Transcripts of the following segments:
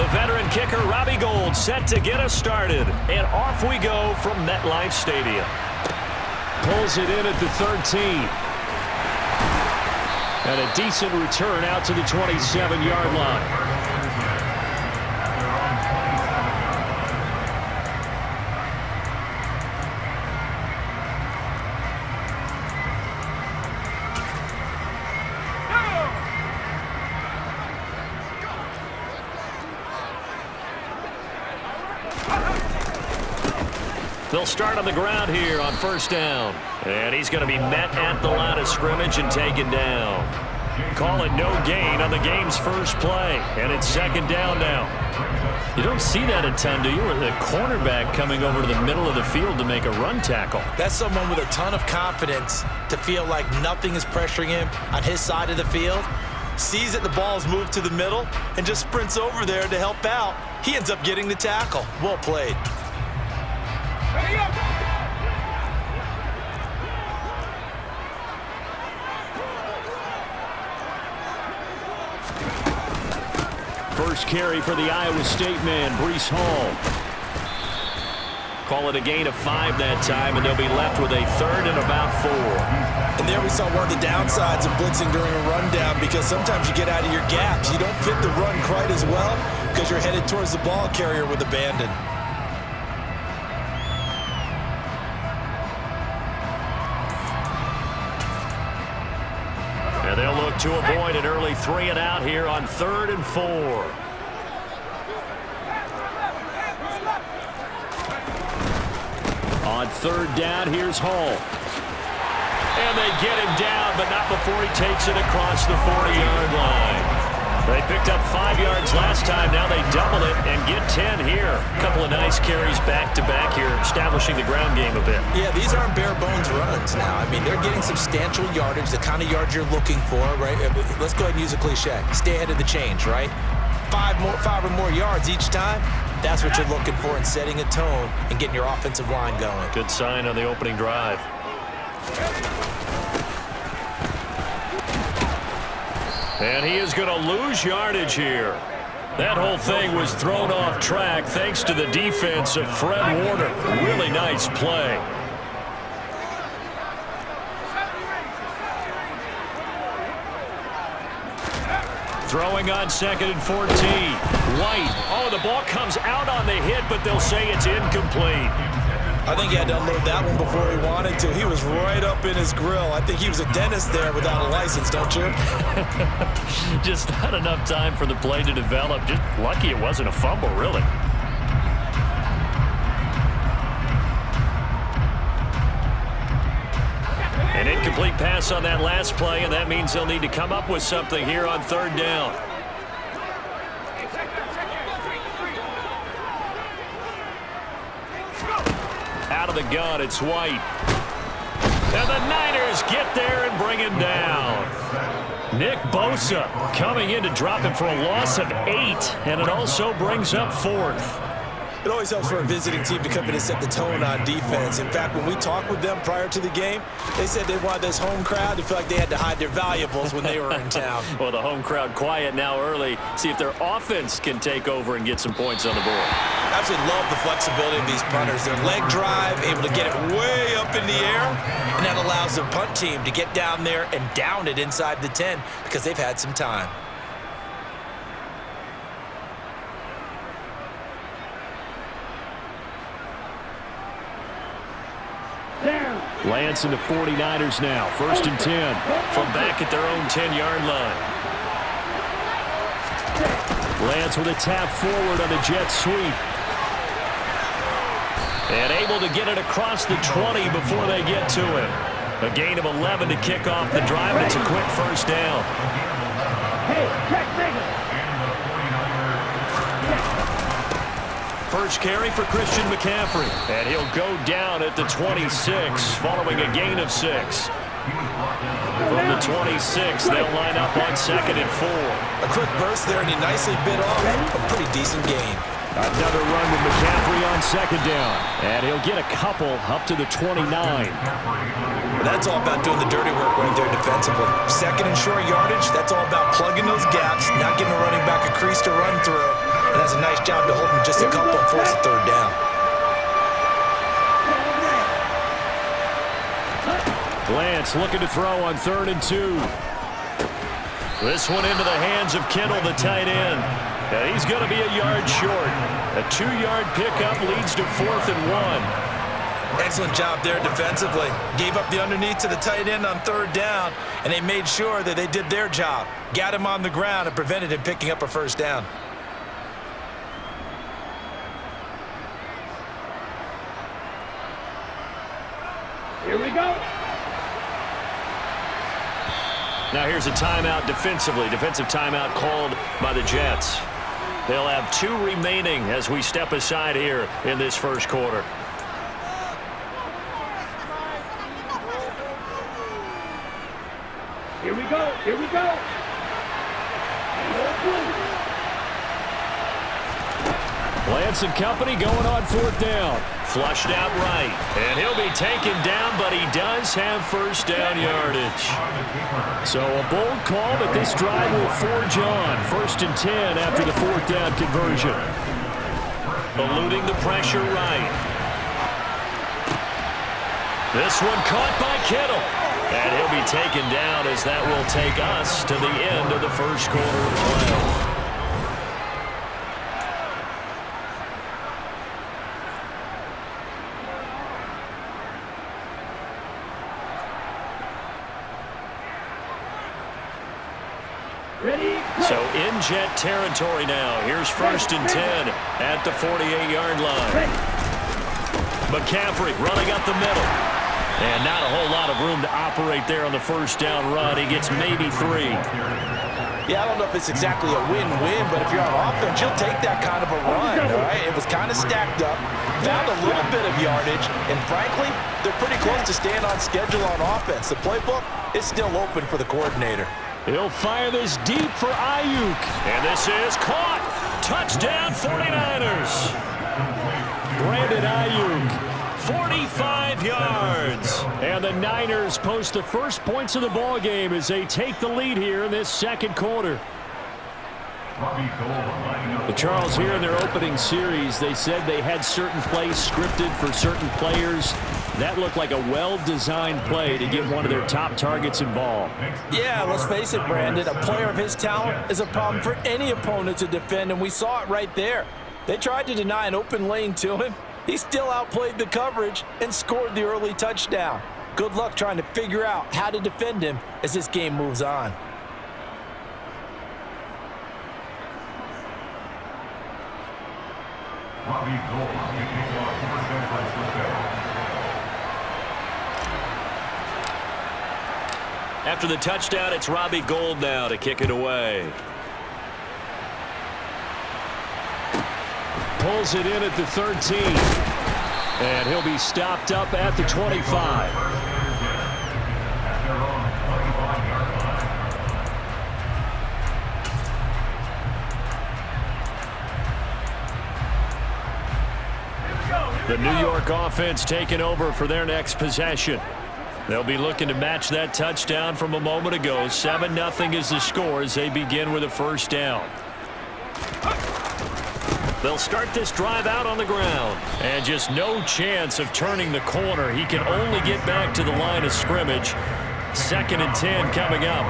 The veteran kicker, Robbie Gould, set to get us started. And off we go from MetLife Stadium. Pulls it in at the 13. And a decent return out to the 27-yard line. They'll start on the ground here on first down. And he's going to be met at the line of scrimmage and taken down. Call it no gain on the game's first play. And it's second down now. You don't see that a ton, do you? Or the cornerback coming over to the middle of the field to make a run tackle. That's someone with a ton of confidence to feel like nothing is pressuring him on his side of the field. Sees that the ball's moved to the middle and just sprints over there to help out. He ends up getting the tackle. Well played. First carry for the Iowa State man, Breece Hall. Call it a gain of 5 that time, and they'll be left with a third and about 4. And there we saw one of the downsides of blitzing during a rundown, because sometimes you get out of your gaps. You don't fit the run quite as well because you're headed towards the ball carrier with abandon. And they'll look to avoid an early 3 and out here on 3rd and 4. On 3rd down, here's Hall. And they get him down, but not before he takes it across the 40-yard line. They picked up 5 yards last time. Now they double it and get 10 here. A couple of nice carries back-to-back here, establishing the ground game a bit. Yeah, these aren't bare-bones runs now. I mean, they're getting substantial yardage, the kind of yards you're looking for, right? Let's go ahead and use a cliche. Stay ahead of the change, right? 5 or more yards each time. That's what you're looking for in setting a tone and getting your offensive line going. Good sign on the opening drive. And he is going to lose yardage here. That whole thing was thrown off track thanks to the defense of Fred Warner. Really nice play. Throwing on 2nd and 14. White. Oh, the ball comes out on the hit, but they'll say it's incomplete. I think he had to unload that one before he wanted to. He was right up in his grill. I think he was a dentist there without a license, don't you? Just not enough time for the play to develop. Just lucky it wasn't a fumble, really. An incomplete pass on that last play, and that means they'll need to come up with something here on 3rd down. Out of the gun, it's White. And the Niners get there and bring him down. Nick Bosa coming in to drop him for a loss of 8, and it also brings up 4th. It always helps for a visiting team to come in and set the tone on defense. In fact, when we talked with them prior to the game, they said they wanted this home crowd to feel like they had to hide their valuables when they were in town. Well, the home crowd quiet now early. See if their offense can take over and get some points on the board. Absolutely love the flexibility of these punters. Their leg drive, able to get it way up in the air, and that allows the punt team to get down there and down it inside the 10 because they've had some time. Lance and the 49ers now. 1st and 10 from back at their own 10-yard line. Lance with a tap forward on the jet sweep. And able to get it across the 20 before they get to it. A gain of 11 to kick off the drive, and it's a quick first down. First carry for Christian McCaffrey. And he'll go down at the 26 following a gain of 6. From the 26, they'll line up on 2nd and 4. A quick burst there, and he nicely bit off a pretty decent gain. Another run with McCaffrey on 2nd down. And he'll get a couple up to the 29. That's all about doing the dirty work right there defensively. 2nd and short yardage, that's all about plugging those gaps, not giving a running back a crease to run through, and has a nice job to hold him just a couple and force a third down. Lance looking to throw on 3rd and 2. This one into the hands of Kittle, the tight end. And he's going to be a yard short. A 2-yard pickup leads to 4th and 1. Excellent job there defensively. Gave up the underneath to the tight end on 3rd down, and they made sure that they did their job. Got him on the ground and prevented him picking up a 1st down. Here we go. Now here's a timeout defensively. Defensive timeout called by the Jets. They'll have 2 remaining as we step aside here in this first quarter. Here we go. Here we go. Lance and company going on 4th down. Flushed out right. And he'll be taken down, but he does have 1st down yardage. So a bold call, but this drive will forge on. 1st and 10 after the 4th down conversion. Eluding the pressure right. This one caught by Kittle. And he'll be taken down as that will take us to the end of the first quarter of play. So in Jet territory now. Here's 1st and 10 at the 48-yard line. McCaffrey running up the middle. And not a whole lot of room to operate there on the 1st down run. He gets maybe 3. Yeah, I don't know if it's exactly a win-win, but if you're on offense, you'll take that kind of a run, all right? It was kind of stacked up, found a little bit of yardage, and frankly, they're pretty close to staying on schedule on offense. The playbook is still open for the coordinator. He'll fire this deep for Ayuk. And this is caught. Touchdown 49ers. Brandon Ayuk. 45 yards. And the Niners post the first points of the ball game as they take the lead here in this second quarter. Charles, here in their opening series, they said they had certain plays scripted for certain players. That looked like a well-designed play to get one of their top targets involved. Yeah, let's face it, Brandon. A player of his talent is a problem for any opponent to defend, and we saw it right there. They tried to deny an open lane to him. He still outplayed the coverage and scored the early touchdown. Good luck trying to figure out how to defend him as this game moves on. After the touchdown, it's Robbie Gould now to kick it away. Pulls it in at the 13. And he'll be stopped up at the 25. The New York offense taking over for their next possession. They'll be looking to match that touchdown from a moment ago. 7-0 is the score as they begin with a 1st down. They'll start this drive out on the ground. And just no chance of turning the corner. He can only get back to the line of scrimmage. 2nd and 10 coming up.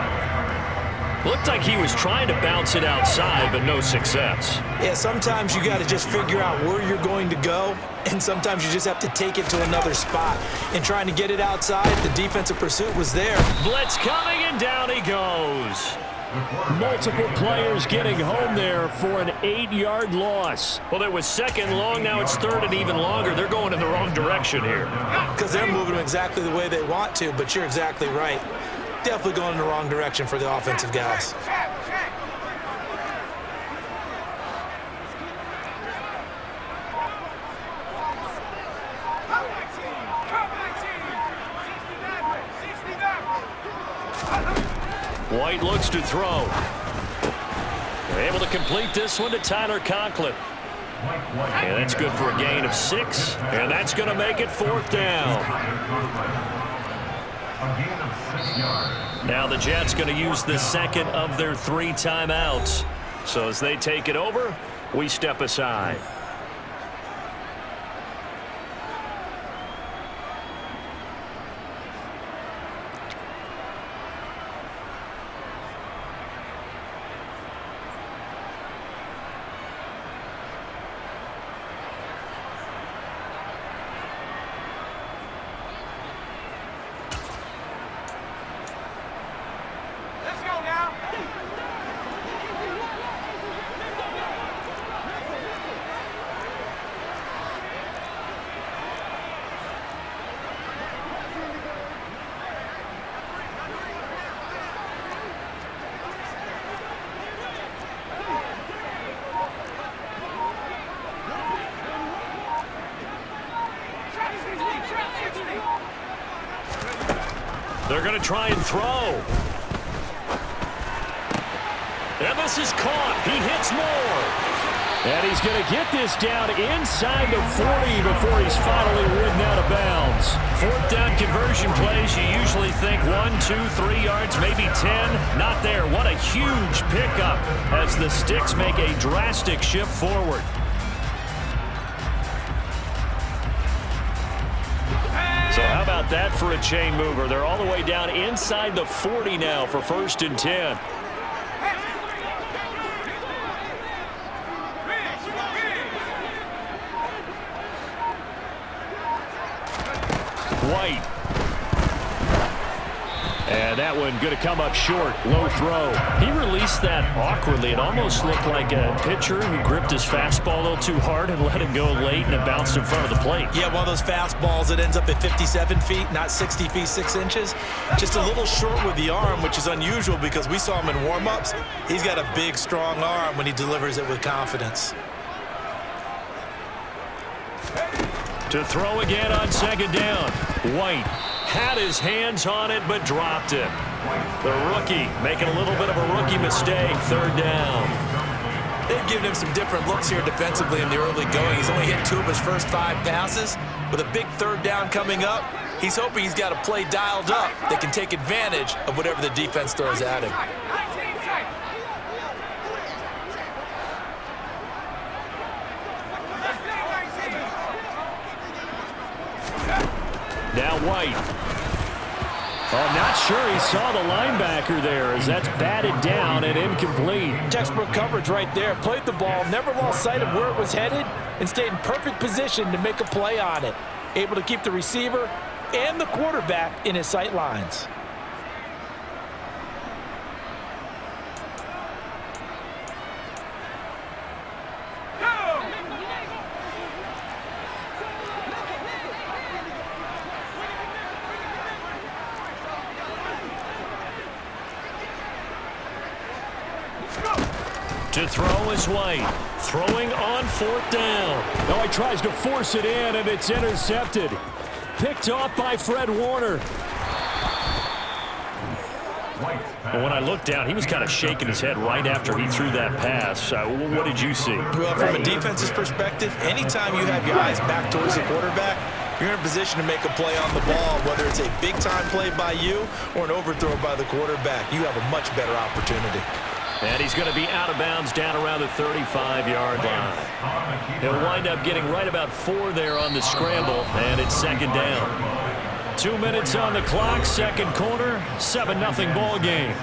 Looked like he was trying to bounce it outside, but no success. Yeah, sometimes you got to just figure out where you're going to go, and sometimes you just have to take it to another spot. And trying to get it outside, the defensive pursuit was there. Blitz coming, and down he goes. Multiple players getting home there for an 8-yard loss. Well, it was 2nd long. Now it's 3rd and even longer. They're going in the wrong direction here. Because they're moving exactly the way they want to, but you're exactly right. Definitely going in the wrong direction for the offensive guys. White looks to throw. They're able to complete this one to Tyler Conklin. And that's good for a gain of 6. And that's going to make it 4th down. Now the Jets going to use the 2nd of their 3 timeouts. So as they take it over, we step aside. They're going to try and throw. And this is caught. He hits more. And he's going to get this down inside the 40 before he's finally ridden out of bounds. Fourth down conversion plays, you usually think 1, 2, 3 yards, maybe 10. Not there. What a huge pickup as the Sticks make a drastic shift forward. So how about that for a chain mover? They're all the way down inside the 40 now for 1st and 10. White. And that one going to come up short. Low throw. He released that awkwardly. It almost looked like a pitcher who gripped his fastball a little too hard and let it go late, and it bounced in front of the plate. Yeah, one of those fastballs that ends up at 57 feet, not 60 feet, 6 inches. Just a little short with the arm, which is unusual because we saw him in warm-ups. He's got a big, strong arm when he delivers it with confidence. To throw again on 2nd down. White had his hands on it but dropped it. The rookie making a little bit of a rookie mistake. 3rd down. They've given him some different looks here defensively in the early going. He's only hit 2 of his first 5 passes. With a big 3rd down coming up, he's hoping he's got a play dialed up that can take advantage of whatever the defense throws at him. Now White. Oh, not sure he saw the linebacker there as that's batted down and incomplete. Textbook coverage right there. Played the ball, never lost sight of where it was headed, and stayed in perfect position to make a play on it. Able to keep the receiver and the quarterback in his sight lines. To throw is White. Throwing on 4th down. Oh, he tries to force it in, and it's intercepted. Picked off by Fred Warner. But when I looked down, he was kind of shaking his head right after he threw that pass. What did you see? Well, from a defense's perspective, anytime you have your eyes back towards the quarterback, you're in a position to make a play on the ball, whether it's a big-time play by you or an overthrow by the quarterback. You have a much better opportunity. And he's going to be out of bounds down around the 35-yard line. He'll wind up getting right about 4 there on the scramble, and it's 2nd down. 2 minutes on the clock, 2nd quarter, 7-0 ball game.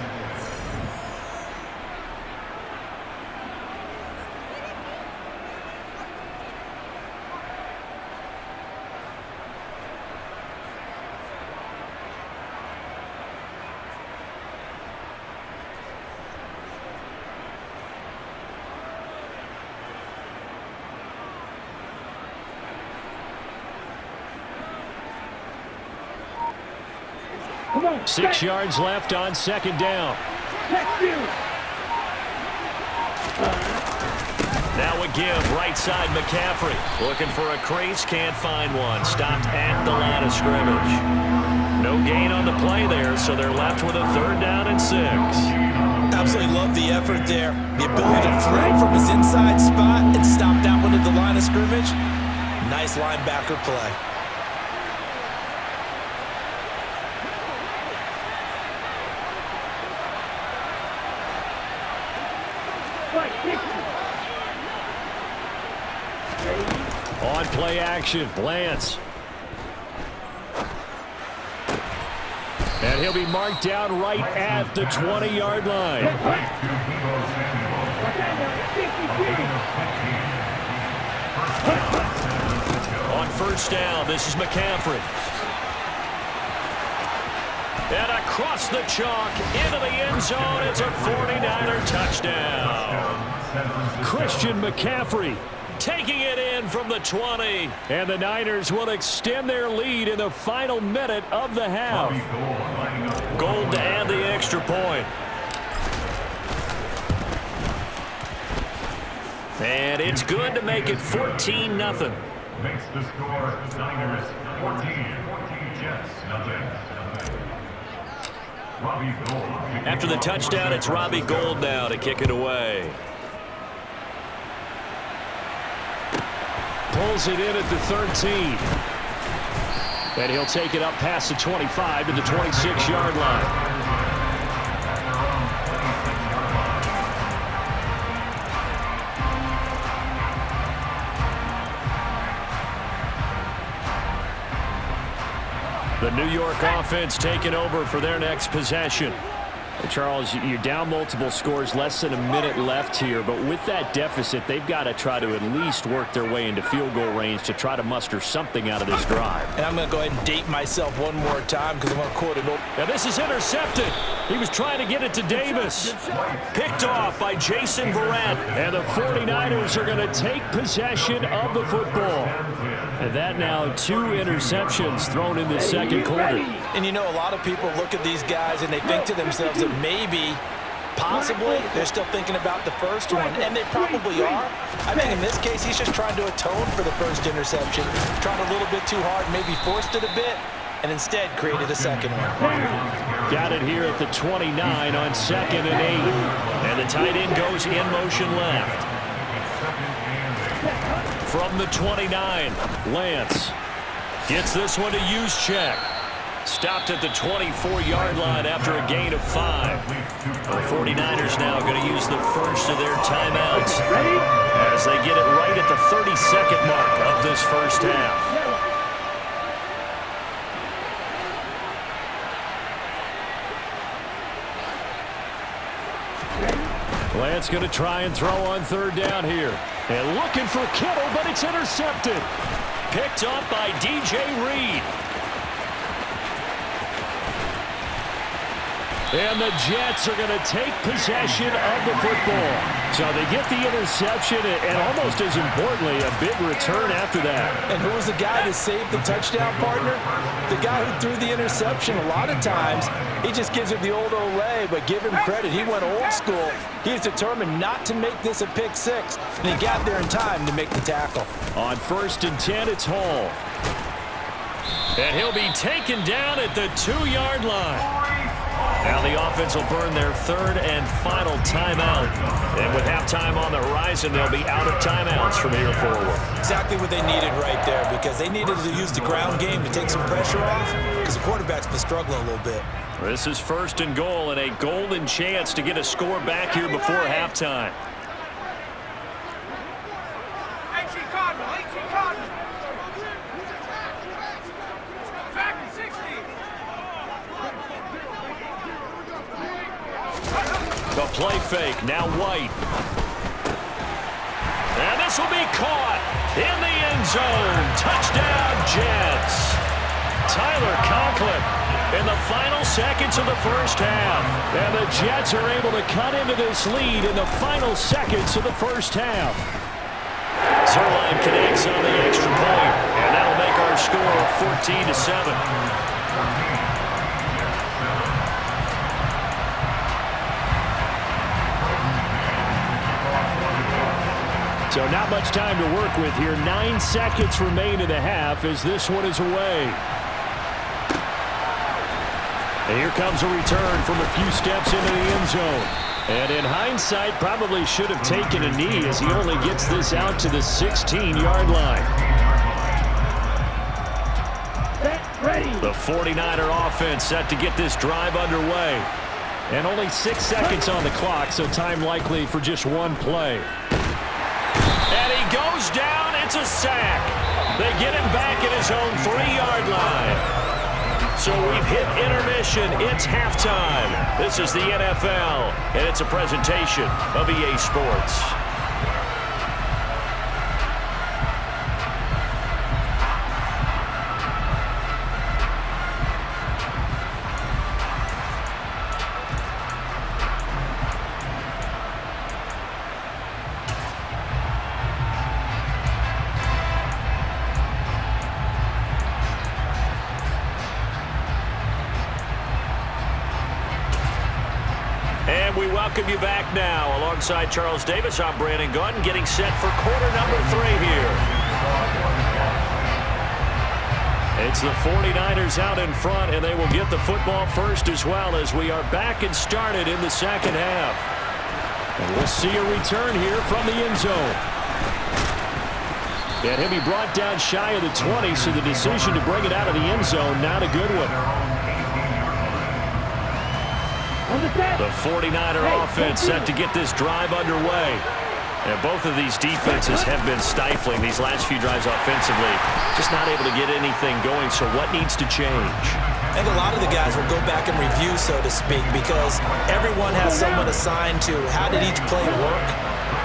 Come on. 6 yards left on 2nd down. Now a give, right side McCaffrey. Looking for a crease, can't find one. Stopped at the line of scrimmage. No gain on the play there, so they're left with a 3rd down and 6. Absolutely love the effort there. The ability to throw from his inside spot and stop that one at the line of scrimmage. Nice linebacker play. On play action, Lance. And he'll be marked down right at the 20-yard line. On first down, this is McCaffrey. And across the chalk, into the end zone, it's a 49er touchdown. Christian McCaffrey taking it in from the 20. And the Niners will extend their lead in the final minute of the half. Gold to add the extra point. And it's good to make it 14-0. Makes the score Niners 14, Jets nothing. Robbie Gould. After the touchdown, it's Robbie Gould now to kick it away. Pulls it in at the 13. And he'll take it up past the 25 to the 26-yard line. The New York offense taking over for their next possession. Charles, you're down multiple scores, less than a minute left here, but with that deficit, they've got to try to at least work their way into field goal range to try to muster something out of this drive. And I'm going to go ahead and date myself one more time because I'm going to quote it. Now this is intercepted. He was trying to get it to Davis. Picked off by Jason Verrett. And the 49ers are going to take possession of the football. And that now 2 interceptions thrown in the second quarter. And you know, a lot of people look at these guys and they think to themselves that maybe, possibly, they're still thinking about the first one. And they probably are. I think in this case, he's just trying to atone for the first interception. Tried a little bit too hard, maybe forced it a bit, and instead created a second one. Got it here at the 29 on 2nd and 8. And the tight end goes in motion left. From the 29, Lance gets this one to Juszczyk. Stopped at the 24-yard line after a gain of 5. The 49ers now going to use the first of their timeouts as they get it right at the 30-second mark of this first half. Lance going to try and throw on 3rd down here. And looking for Kittle, but it's intercepted. Picked up by DJ Reed. And the Jets are going to take possession of the football. So they get the interception and almost as importantly, a big return after that. And who was the guy that saved the touchdown, partner? The guy who threw the interception. A lot of times, he just gives it the old Olay, but give him credit. He went old school. He was determined not to make this a pick 6, and he got there in time to make the tackle. On 1st and 10, it's Hall. And he'll be taken down at the 2-yard line. Now the offense will burn their 3rd and final timeout. And with halftime on the horizon, they'll be out of timeouts from here forward. Exactly what they needed right there, because they needed to use the ground game to take some pressure off, because the quarterback's been struggling a little bit. This is 1st and goal and a golden chance to get a score back here before halftime. The play fake, now White. And this will be caught in the end zone. Touchdown, Jets. Tyler Conklin in the final seconds of the first half. And the Jets are able to cut into this lead in the final seconds of the first half. Zerline connects on the extra point, and that'll make our score 14-7. So not much time to work with here. 9 seconds remain in the half as this one is away. And here comes a return from a few steps into the end zone. And in hindsight, probably should have taken a knee as he only gets this out to the 16-yard line. The 49er offense set to get this drive underway. And only 6 seconds on the clock, so time likely for just one play. And he goes down at It's a sack. They get him back at his own 3-yard line. So we've hit intermission. It's halftime. This is the NFL, and it's a presentation of EA Sports. And we welcome you back now. Alongside Charles Davis, I'm Brandon Gunn, getting set for quarter number 3 here. It's the 49ers out in front, and they will get the football first as well as we are back and started in the second half. And we'll see a return here from the end zone. And he'll be brought down shy of the 20, so the decision to bring it out of the end zone, not a good one. The 49er offense set to get this drive underway. And both of these defenses have been stifling these last few drives offensively. Just not able to get anything going, so what needs to change? I think a lot of the guys will go back and review, so to speak, because everyone has someone assigned to how did each play work.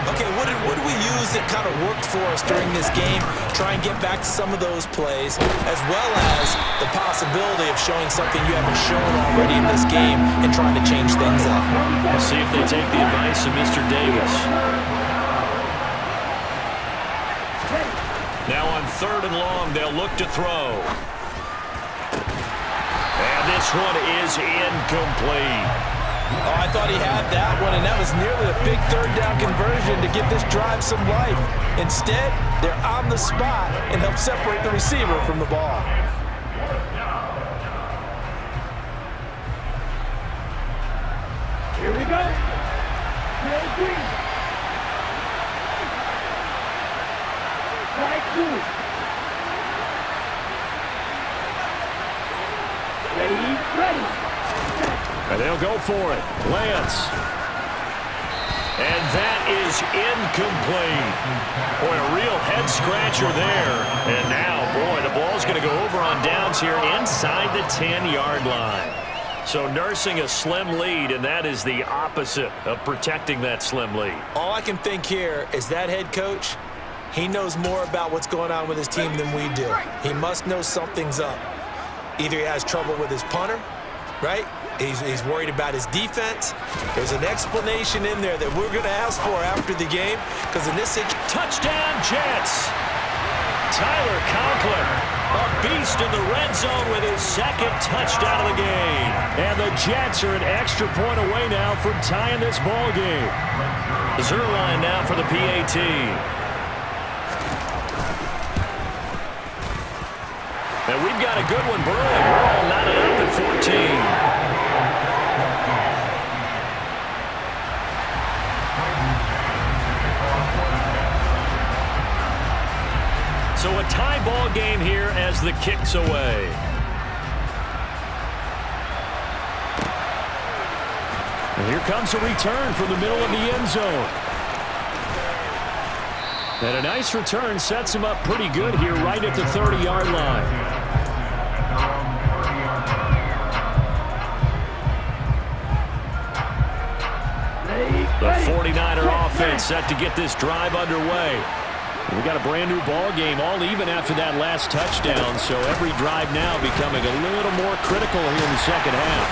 Okay, what did we use that kind of worked for us during this game? Try and get back to some of those plays, as well as the possibility of showing something you haven't shown already in this game and trying to change things up. We'll see if they take the advice of Mr. Davis. Now on 3rd and long, they'll look to throw. And this one is incomplete. Oh, I thought he had that one, and that was nearly a big 3rd down conversion to give this drive some life. Instead, they're on the spot and help separate the receiver from the ball. Here we go. Strike 2. Ready. And they'll go for it. Lance. And that is incomplete. Boy, a real head-scratcher there. And now, boy, the ball's going to go over on downs here inside the 10-yard line. So nursing a slim lead, and that is the opposite of protecting that slim lead. All I can think here is that head coach, he knows more about what's going on with his team than we do. He must know something's up. Either he has trouble with his punter, right? He's worried about his defense. There's an explanation in there that we're going to ask for after the game, because in this situation, touchdown Jets. Tyler Conklin, a beast in the red zone with his 2nd touchdown of the game. And the Jets are an extra point away now from tying this ball game. Zerline now for the PAT. And we've got a good one brewing. We're all knotted up at 14. So a tie ball game here as the kick's away. And here comes a return from the middle of the end zone. And a nice return sets him up pretty good here right at the 30-yard line. The 49er offense set to get this drive underway. We got a brand new ball game, all even after that last touchdown, so every drive now becoming a little more critical here in the second half.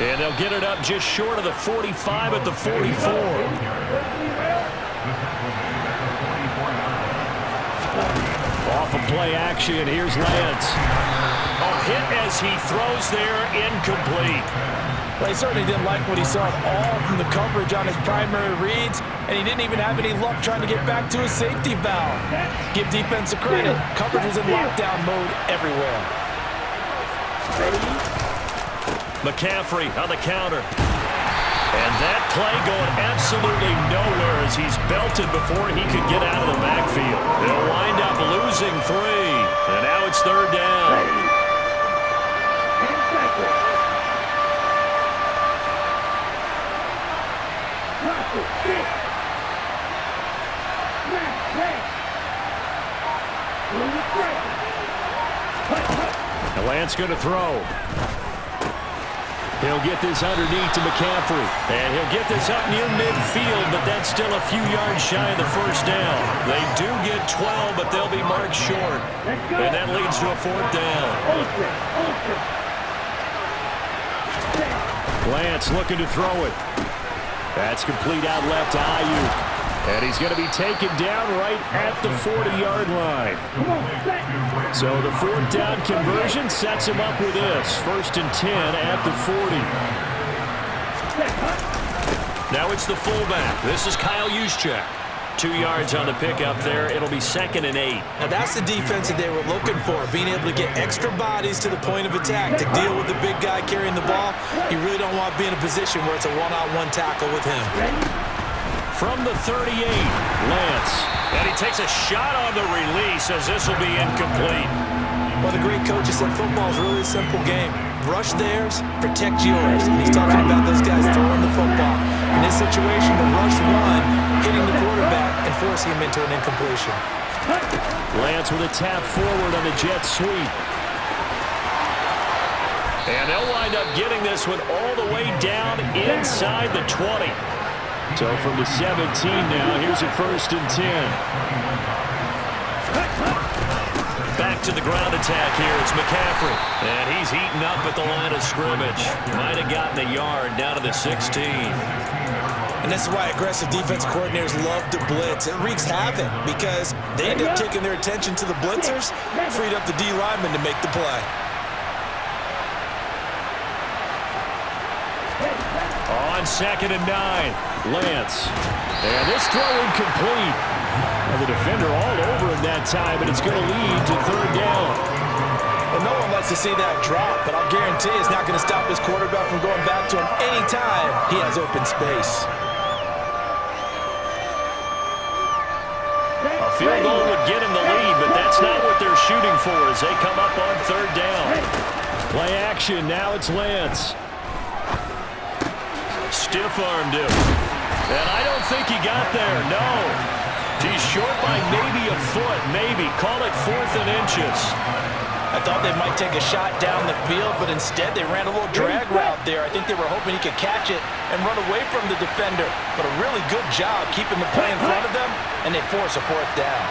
And they'll get it up just short of the 45 at the 44. Off of play action, here's Lance. A hit as he throws there, incomplete. Well, he certainly didn't like what he saw at all from the coverage on his primary reads, and he didn't even have any luck trying to get back to his safety valve. Give defense a credit. Coverage was in lockdown mode everywhere. McCaffrey on the counter. And that play going absolutely nowhere as he's belted before he could get out of the backfield. They'll wind up losing 3. And now it's 3rd down. Lance going to throw. He'll get this underneath to McCaffrey. And he'll get this up near midfield, but that's still a few yards shy of the first down. They do get 12, but they'll be marked short. And that leads to a fourth down. Lance looking to throw it. That's complete out left to Ayuk. And he's going to be taken down right at the 40-yard line. So the fourth down conversion sets him up with this. 1st and 10 at the 40. Now it's the fullback. This is Kyle Juszczyk. 2 yards on the pickup there. It'll be 2nd and 8. Now that's the defense that they were looking for, being able to get extra bodies to the point of attack to deal with the big guy carrying the ball. You really don't want to be in a position where it's a one-on-one tackle with him. From the 38, Lance. And he takes a shot on the release as this will be incomplete. Well, the great coaches said football is really a simple game. Rush theirs, protect yours. And he's talking about those guys throwing the football. In this situation, the rush one, hitting the quarterback and forcing him into an incompletion. Lance with a tap forward on the jet sweep. And they'll wind up getting this one all the way down inside the 20. So from the 17 now, here's a 1st and 10. Back to the ground attack here. It's McCaffrey. And he's heating up at the line of scrimmage. Might have gotten a yard down to the 16. And this is why aggressive defense coordinators love to blitz. It wreaks havoc because they end up taking their attention to the blitzers, freed up the D lineman to make the play. On 2nd and 9. Lance. And this throw incomplete. And the defender all over him that time, and it's going to lead to 3rd down. Well, no one likes to see that drop, but I'll guarantee it's not going to stop his quarterback from going back to him anytime he has open space. A field goal would get him the lead, but that's not what they're shooting for as they come up on 3rd down. Play action. Now it's Lance. Stiff-armed him. And I don't think he got there, no. He's short by maybe a foot, maybe. Call it 4th and inches. I thought they might take a shot down the field, but instead they ran a little drag route there. I think they were hoping he could catch it and run away from the defender. But a really good job keeping the play in front of them, and they force a 4th down.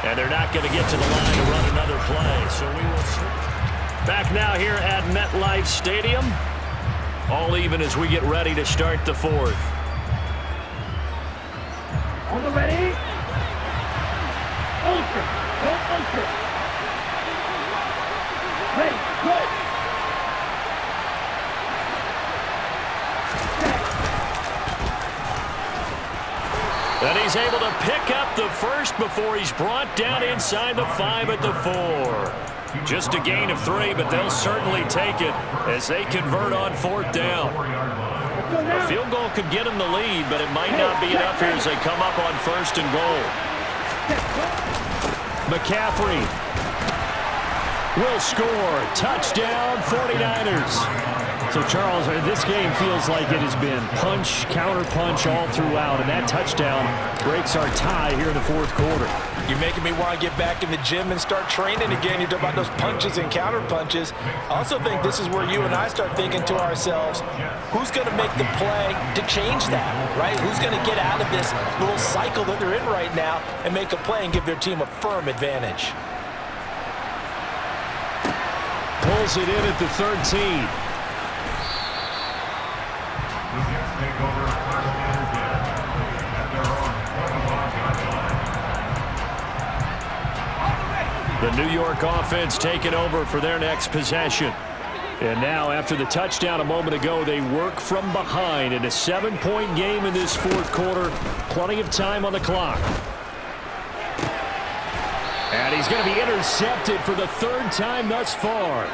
And they're not going to get to the line to run another play, so we will see. Back now here at MetLife Stadium. All even as we get ready to start the 4th. On the ready. Ultra. Go ultra. Ready. Go. And he's able to pick up the first before he's brought down inside the 5 at the 4. Just a gain of 3, but they'll certainly take it as they convert on 4th down. A field goal could get them the lead, but it might not be enough here as they come up on 1st and goal. McCaffrey will score. Touchdown, 49ers. So, Charles, this game feels like it has been punch, counter-punch all throughout, and that touchdown breaks our tie here in the 4th quarter. You're making me want to get back in the gym and start training again. You talk about those punches and counter punches. I also think this is where you and I start thinking to ourselves, who's going to make the play to change that, right? Who's going to get out of this little cycle that they're in right now and make a play and give their team a firm advantage? Pulls it in at the 13. The Jets take over 1st and 10 at their own 21-yard line. The New York offense taking over for their next possession. And now, after the touchdown a moment ago, they work from behind in a 7-point game in this 4th quarter. Plenty of time on the clock. And he's going to be intercepted for the 3rd time thus far.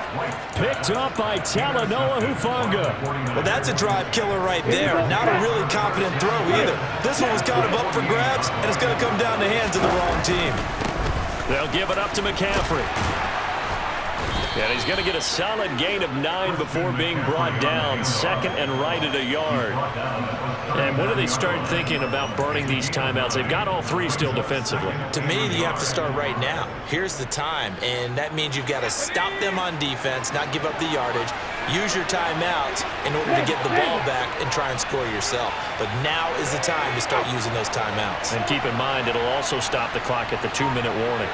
Picked up by Talanoa Hufanga. Well, that's a drive killer right there. Not a really confident throw either. This one was kind of up for grabs, and it's going to come down the hands of the wrong team. They'll give it up to McCaffrey. And he's going to get a solid gain of 9 before being brought down. Second and right at a yard. And when do they start thinking about burning these timeouts? They've got all 3 still defensively. To me, you have to start right now. Here's the time, and that means you've got to stop them on defense, not give up the yardage, use your timeouts in order to get the ball back and try and score yourself. But now is the time to start using those timeouts. And keep in mind, it'll also stop the clock at the 2-minute warning.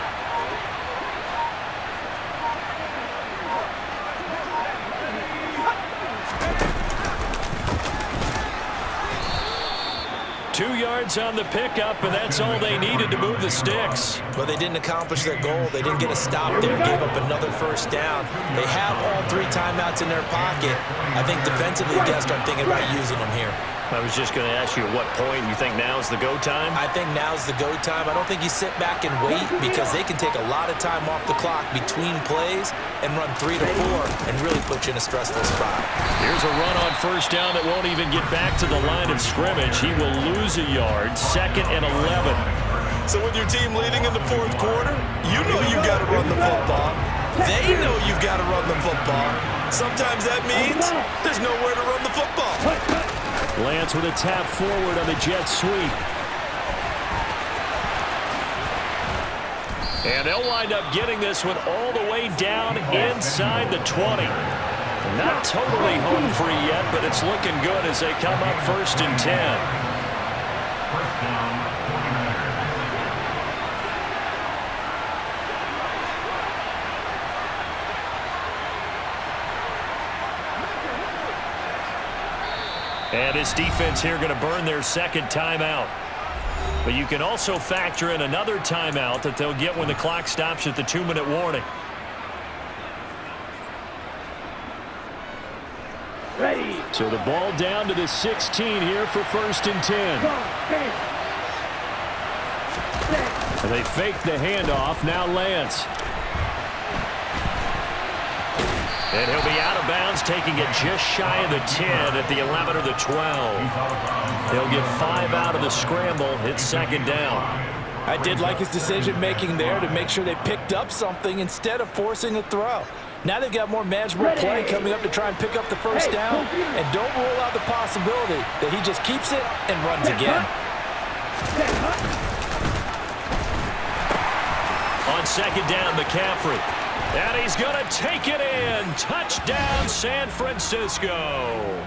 Two yards on the pickup, and that's all they needed to move the sticks. Well, they didn't accomplish their goal. They didn't get a stop there, gave up another first down. They have all 3 timeouts in their pocket. I think defensively, you got to start thinking about using them here. I was just going to ask you at what point you think now's the go time? I think now's the go time. I don't think you sit back and wait because they can take a lot of time off the clock between plays and run 3 to 4 and really put you in a stressful spot. Here's a run on first down that won't even get back to the line of scrimmage. He will lose a yard, 2nd and 11. So with your team leading in the 4th quarter, you know you've got to run the football. They know you've got to run the football. Sometimes that means there's nowhere to run the football. Lance with a tap forward on the jet sweep. And they'll wind up getting this one all the way down inside the 20. Not totally home free yet, but it's looking good as they come up 1st and 10. First down, 49ers. And this defense here going to burn their 2nd timeout. But you can also factor in another timeout that they'll get when the clock stops at the 2-minute warning. Ready. So the ball down to the 16 here for 1st and 10. And they fake the handoff. Now Lance. And he'll be out of bounds, taking it just shy of the 10 at the 11 or the 12. He'll get 5 out of the scramble. It's 2nd down. I did like his decision-making there to make sure they picked up something instead of forcing a throw. Now they've got more manageable play coming up to try and pick up the first down, and don't rule out the possibility that he just keeps it and runs again. On 2nd down, McCaffrey. And he's going to take it in. Touchdown, San Francisco.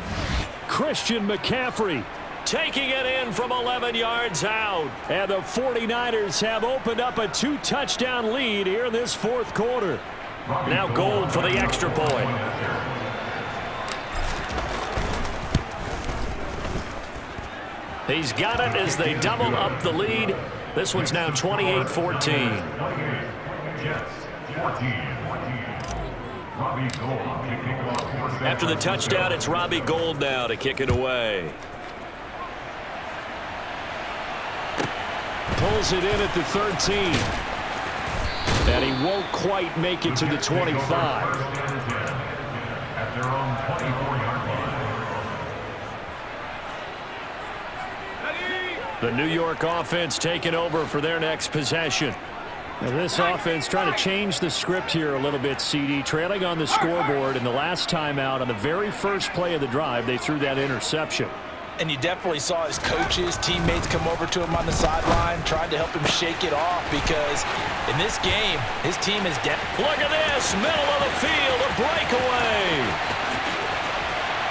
Christian McCaffrey taking it in from 11 yards out. And the 49ers have opened up a 2-touchdown lead here in this 4th quarter. Now Gold for the extra point. He's got it as they double up the lead. This one's now 28-14. After the touchdown, it's Robbie Gould now to kick it away. Pulls it in at the 13. And he won't quite make it to the 25. At their own 24-yard line. The New York offense taking over for their next possession. Now this offense trying to change the script here a little bit, CD. Trailing on the scoreboard in the last timeout on the very first play of the drive, they threw that interception. And you definitely saw his coaches, teammates come over to him on the sideline, tried to help him shake it off because in this game, his team is dead. Look at this, middle of the field, a breakaway.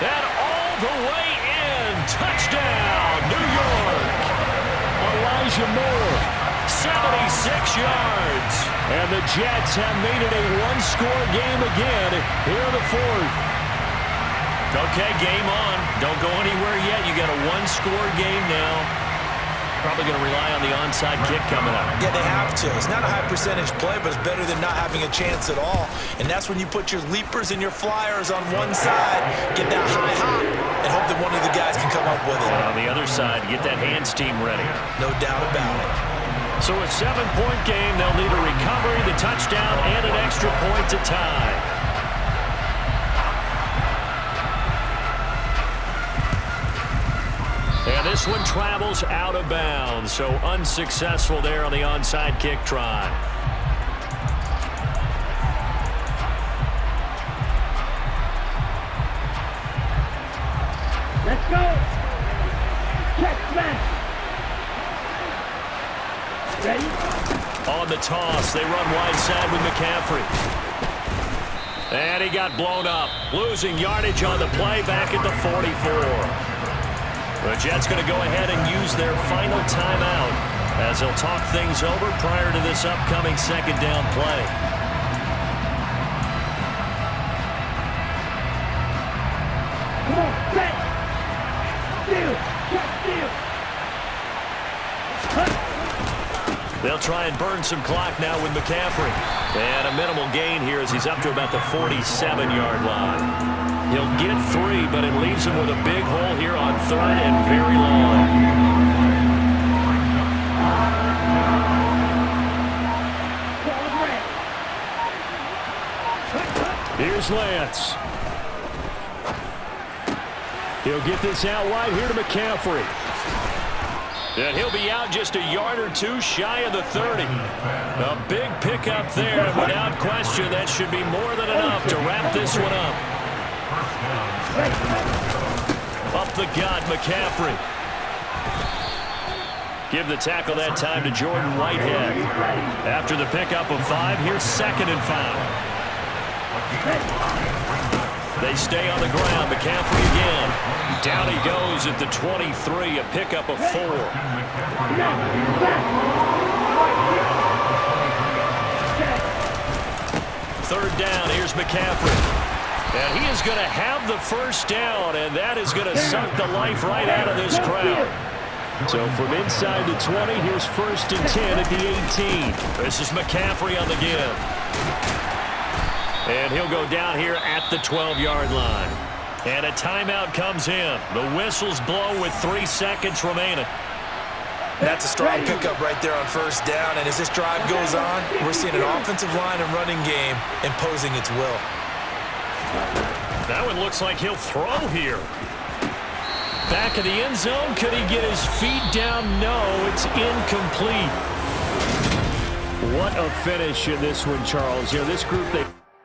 And all the way in, touchdown, New York. Elijah Moore, 76 yards. And the Jets have made it a one-score game again here in the 4th. Okay, game on. Don't go anywhere yet. You got a one-score game now. Probably going to rely on the onside kick coming up. Yeah, they have to. It's not a high-percentage play, but it's better than not having a chance at all. And that's when you put your leapers and your flyers on one side, get that high hop, and hope that one of the guys can come up with it. And on the other side, get that hands team ready. No doubt about it. So a 7-point game. They'll need a recovery, the touchdown, and an extra point to tie. And this one travels out of bounds, so unsuccessful there on the onside kick try. Let's go. Check smash. Ready? On the toss, they run wide side with McCaffrey. And he got blown up, losing yardage on the play back at the 44. The Jets going to go ahead and use their final timeout as they'll talk things over prior to this upcoming second down play. Come on, set. Steal. Check steal. They'll try and burn some clock now with McCaffrey. And a minimal gain here as he's up to about the 47-yard line. He'll get 3, but it leaves him with a big hole here on 3rd and very long. Here's Lance. He'll get this out wide here to McCaffrey. And he'll be out just a yard or two shy of the 30. A big pickup there, and without question, that should be more than enough to wrap this one up. Up the gut, McCaffrey. Give the tackle that time to Jordan Whitehead. After the pickup of 5, here's 2nd and 5. They stay on the ground. McCaffrey again. Down he goes at the 23, a pickup of 4. 3rd down, here's McCaffrey. And he is going to have the first down, and that is going to suck the life right out of this crowd. So from inside the 20, here's 1st and 10 at the 18. This is McCaffrey on the give. And he'll go down here at the 12-yard line. And a timeout comes in. The whistles blow with 3 seconds remaining. That's a strong pickup right there on 1st down. And as this drive goes on, we're seeing an offensive line and running game imposing its will. That one looks like he'll throw here. Back of the end zone. Could he get his feet down? No, it's incomplete. What a finish in this one, Charles. You know, this group, they